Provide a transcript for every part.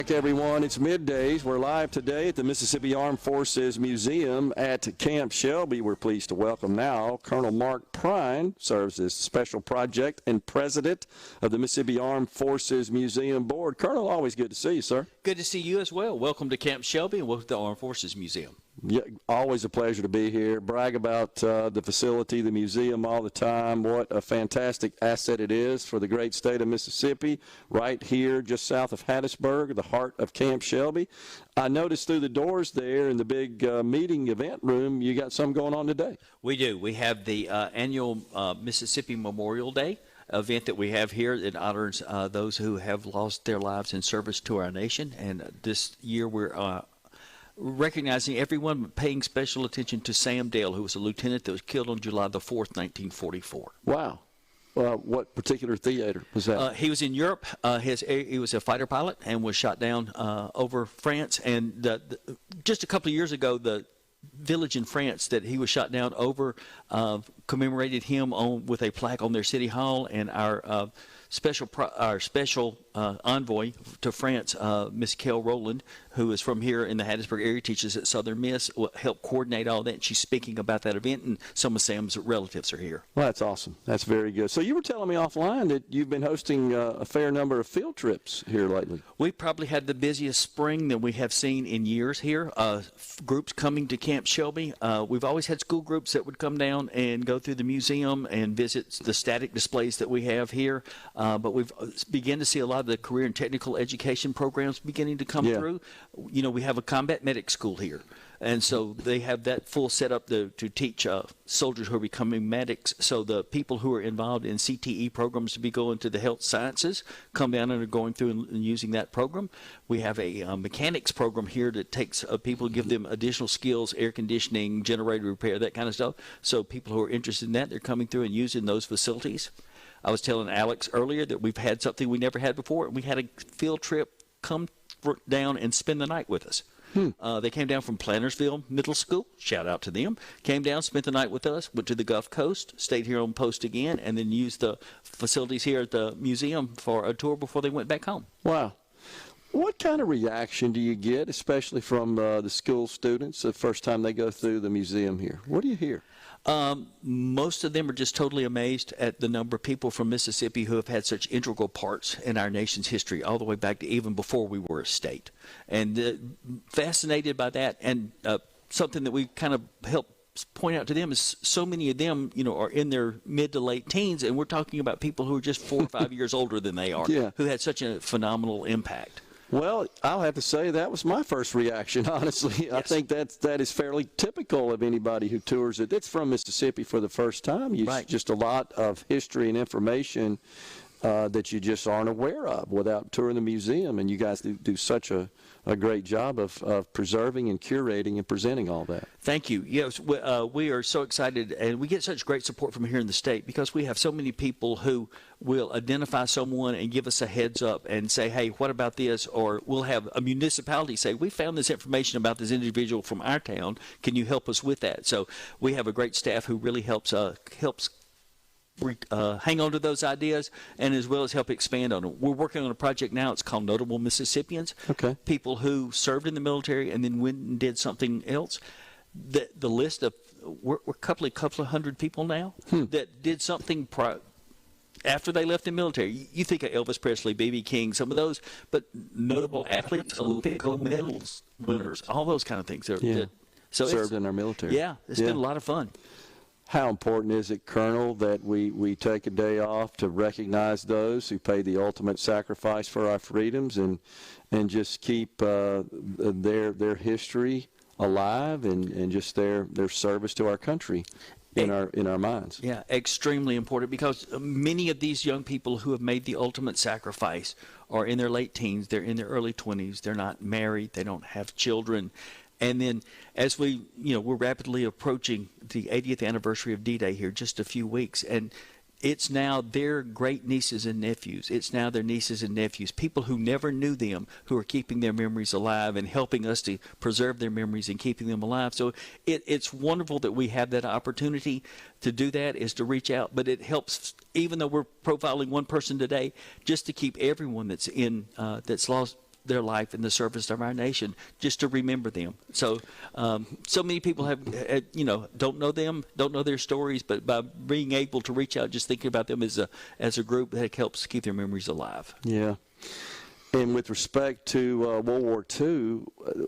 Everyone, it's Middays. We're live today at the Mississippi Armed Forces Museum at Camp Shelby. We're pleased to welcome now Colonel Mark Prine, serves as Special Project and President of the Mississippi Armed Forces Museum Board. Colonel, always good to see you, sir. Good to see you as well. Welcome to Camp Shelby and welcome to the Armed Forces Museum. Yeah, always a pleasure to be here. Brag about the facility, the museum all the time. What a fantastic asset it is for the great state of Mississippi, right here just south of Hattiesburg, the heart of Camp Shelby. I noticed through the doors there in the big meeting event room, you got something going on today. We do. We have the annual Mississippi Memorial Day event that we have here that honors those who have lost their lives in service to our nation. And this year we're recognizing everyone, paying special attention to Sam Dale, who was a lieutenant that was killed on July the 4th, 1944. Wow. What particular theater was that? He was in Europe. He was a fighter pilot and was shot down over France. And just a couple of years ago, the village in France that he was shot down over commemorated him with a plaque on their city hall. And our special envoy to France, Miss Kel Rowland, who is from here in the Hattiesburg area, teaches at Southern Miss, will help coordinate all that. And she's speaking about that event, and some of Sam's relatives are here. Well, that's awesome. That's very good. So you were telling me offline that you've been hosting a fair number of field trips here lately. We probably had the busiest spring that we have seen in years here. Groups coming to Camp Shelby. We've always had school groups that would come down and go through the museum and visit the static displays that we have here. But we've begun to see a lot of the career and technical education programs beginning to come through. You know, we have a combat medic school here, and so they have that full setup to teach soldiers who are becoming medics. So the people who are involved in CTE programs to be going to the health sciences come down and are going through and using that program. We have a mechanics program here that takes people, give them additional skills, air conditioning, generator repair, that kind of stuff. So people who are interested in that, they're coming through and using those facilities. I was telling Alex earlier that we've had something we never had before. We had a field trip come down and spend the night with us. They came down from Plantersville Middle School. Shout out to them. Came down, spent the night with us, went to the Gulf Coast, stayed here on post again, and then used the facilities here at the museum for a tour before they went back home. Wow. What kind of reaction do you get, especially from the school students, the first time they go through the museum here? What do you hear? Most of them are just totally amazed at the number of people from Mississippi who have had such integral parts in our nation's history, all the way back to even before we were a state. And fascinated by that, and something that we kind of help point out to them is so many of them, you know, are in their mid to late teens, and we're talking about people who are just 4 or 5 years older than they are, who had such a phenomenal impact. Well, I'll have to say that was my first reaction, honestly. Yes. I think that is fairly typical of anybody who tours it. That's from Mississippi for the first time. Just a lot of history and information that you just aren't aware of without touring the museum, and you guys do such a great job of preserving and curating and presenting all that. Thank you. Yes, we are so excited, and we get such great support from here in the state because we have so many people who will identify someone and give us a heads up and say, hey, what about this? Or we'll have a municipality say, we found this information about this individual from our town. Can you help us with that? So we have a great staff who really helps hang on to those ideas, and as well as help expand on them. We're working on a project now. It's called Notable Mississippians. Okay. People who served in the military and then went and did something else. The list of we're a couple of hundred people now that did something after they left the military. You think of Elvis Presley, B.B. King, some of those, but notable athletes, Olympic gold medals winners, all those kind of things. So served in our military. Yeah, it's been a lot of fun. How important is it, Colonel, that we take a day off to recognize those who paid the ultimate sacrifice for our freedoms and just keep their history alive and just their service to our country in our minds? Yeah, extremely important, because many of these young people who have made the ultimate sacrifice are in their late teens, they're in their early 20s, they're not married, they don't have children. And then as we're rapidly approaching the 80th anniversary of D-Day here, just a few weeks, and it's now their great nieces and nephews. It's now their nieces and nephews, people who never knew them, who are keeping their memories alive and helping us to preserve their memories and keeping them alive. So it's wonderful that we have that opportunity to do that, is to reach out. But it helps, even though we're profiling one person today, just to keep everyone that's lost their life in the service of our nation, just to remember them. So, so many people have, don't know them, don't know their stories, but by being able to reach out, just thinking about them as a group, that helps keep their memories alive. Yeah. And with respect to World War II,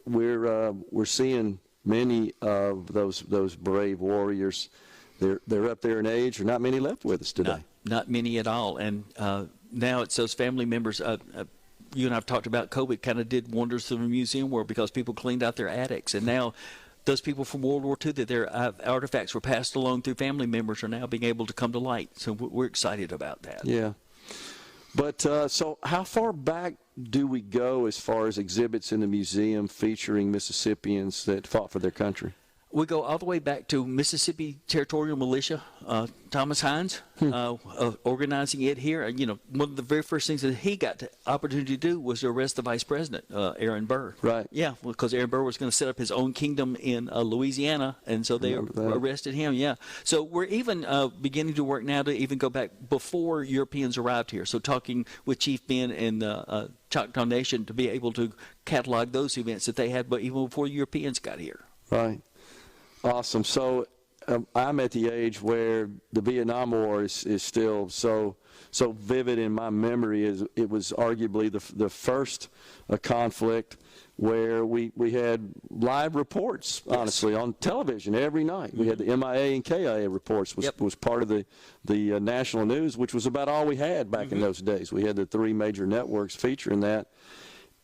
we're seeing many of those brave warriors. They're up there in age. There are not many left with us today. Not many at all. And now it's those family members. You and I have talked about COVID kind of did wonders to the museum world because people cleaned out their attics. And now those people from World War II that their artifacts were passed along through family members are now being able to come to light. So we're excited about that. Yeah. But so how far back do we go as far as exhibits in the museum featuring Mississippians that fought for their country? We go all the way back to Mississippi Territorial Militia, Thomas Hines, organizing it here. One of the very first things that he got the opportunity to do was to arrest the Vice President, Aaron Burr. Right. Yeah, because Aaron Burr was going to set up his own kingdom in Louisiana, and so they arrested him. Yeah. So we're even beginning to work now to even go back before Europeans arrived here. So talking with Chief Ben and the Choctaw Nation to be able to catalog those events that they had, but even before Europeans got here. Right. Awesome. So I'm at the age where the Vietnam War is still so vivid in my memory. It was arguably the first conflict where we had live reports, honestly, on television every night. We had the MIA and KIA reports was part of the national news, which was about all we had back in those days. We had the three major networks featuring that.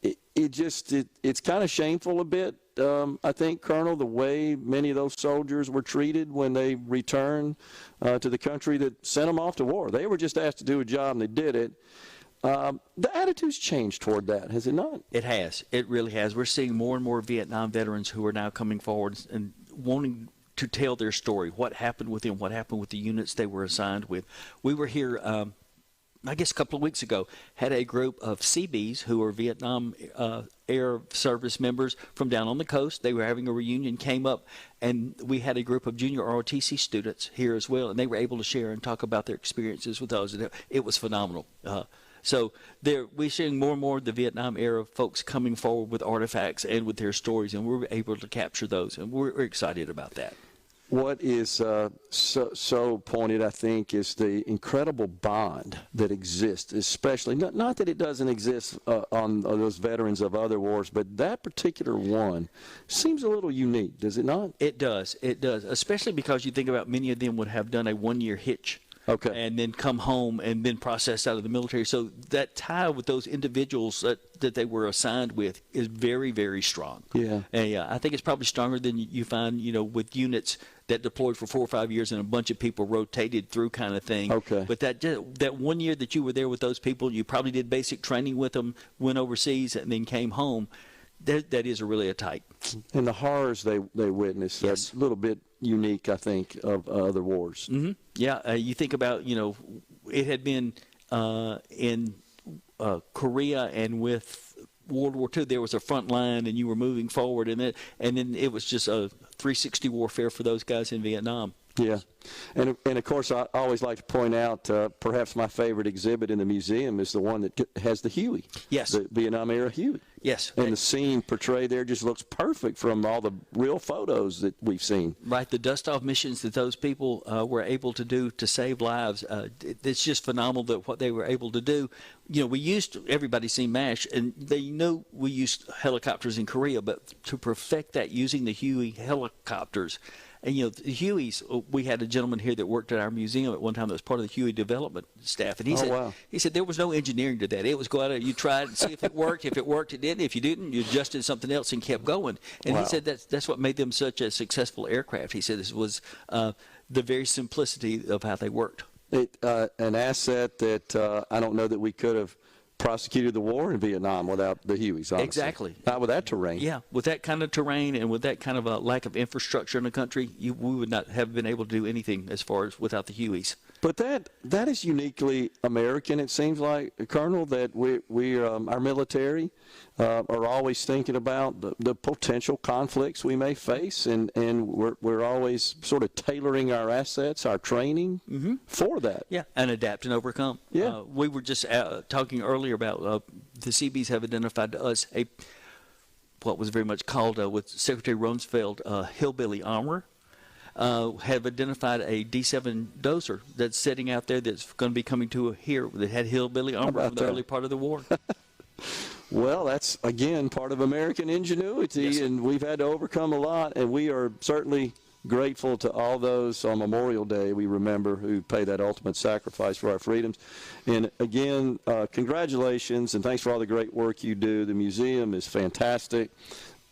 It's kind of shameful a bit, I think, Colonel, the way many of those soldiers were treated when they returned to the country that sent them off to war. They were just asked to do a job, and they did it. The attitude's changed toward that, has it not? It has. It really has. We're seeing more and more Vietnam veterans who are now coming forward and wanting to tell their story, what happened with them, what happened with the units they were assigned with. We were here I guess a couple of weeks ago, had a group of Seabees who are Vietnam Air Service members from down on the coast. They were having a reunion, came up, and we had a group of junior ROTC students here as well, and they were able to share and talk about their experiences with those. It was phenomenal. So we're seeing more and more of the Vietnam era folks coming forward with artifacts and with their stories, and we're able to capture those, and we're excited about that. What is so pointed, I think, is the incredible bond that exists, especially, not that it doesn't exist on those veterans of other wars, but that particular one seems a little unique, does it not? It does, especially because you think about many of them would have done a one-year hitch. Okay. And then come home and been processed out of the military. So that tie with those individuals that they were assigned with is very, very strong. Yeah. And I think it's probably stronger than you find, with units that deployed for 4 or 5 years and a bunch of people rotated through kind of thing. Okay. But that 1 year that you were there with those people, you probably did basic training with them, went overseas, and then came home. That is really a type. And the horrors they witnessed, yes. A little bit unique, I think, of other wars. Mm-hmm. Yeah, you think about, it had been in Korea, and with World War II, there was a front line, and you were moving forward, and then it was just a 360 warfare for those guys in Vietnam. Yeah, and of course, I always like to point out perhaps my favorite exhibit in the museum is the one that has the Huey. Yes. The Vietnam era Huey. Yes. And the scene portrayed there just looks perfect from all the real photos that we've seen. Right, the dust-off missions that those people were able to do to save lives, it's just phenomenal that what they were able to do. Everybody's seen MASH, and they know we used helicopters in Korea, but to perfect that using the Huey helicopters. And, the Hueys, we had a gentleman here that worked at our museum at one time that was part of the Huey development staff. And he said there was no engineering to that. It was go out there, you tried and see if it worked. If it worked, it didn't. If you didn't, you adjusted something else and kept going. And he said that's what made them such a successful aircraft. He said this was the very simplicity of how they worked. An asset that I don't know that we could have prosecuted the war in Vietnam without the Hueys, honestly. Exactly. Not with that terrain. Yeah, with that kind of terrain and with that kind of a lack of infrastructure in the country, we would not have been able to do anything as far as without the Hueys. But that is uniquely American, it seems like, Colonel, that our military are always thinking about the potential conflicts we may face, and we're always sort of tailoring our assets, our training for that. Yeah, and adapt and overcome. Yeah. We were just talking earlier about the Seabees have identified to us what was very much called with Secretary Rumsfeld hillbilly armor. Have identified a D7 dozer that's sitting out there that's going to be coming to here that had hillbilly armor from the early part of the war. Well, that's, again, part of American ingenuity, Yes, and we've had to overcome a lot, and we are certainly grateful to all those on Memorial Day we remember who paid that ultimate sacrifice for our freedoms. And again, congratulations, and thanks for all the great work you do. The museum is fantastic.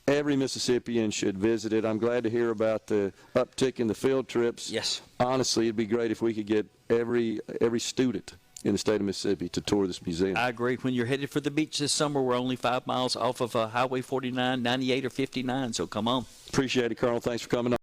Every Mississippian should visit it. I'm glad to hear about the uptick in the field trips. Yes. Honestly, it'd be great if we could get every student in the state of Mississippi to tour this museum. I agree. When you're headed for the beach this summer, we're only 5 miles off of Highway 49, 98, or 59, so come on. Appreciate it, Colonel. Thanks for coming on.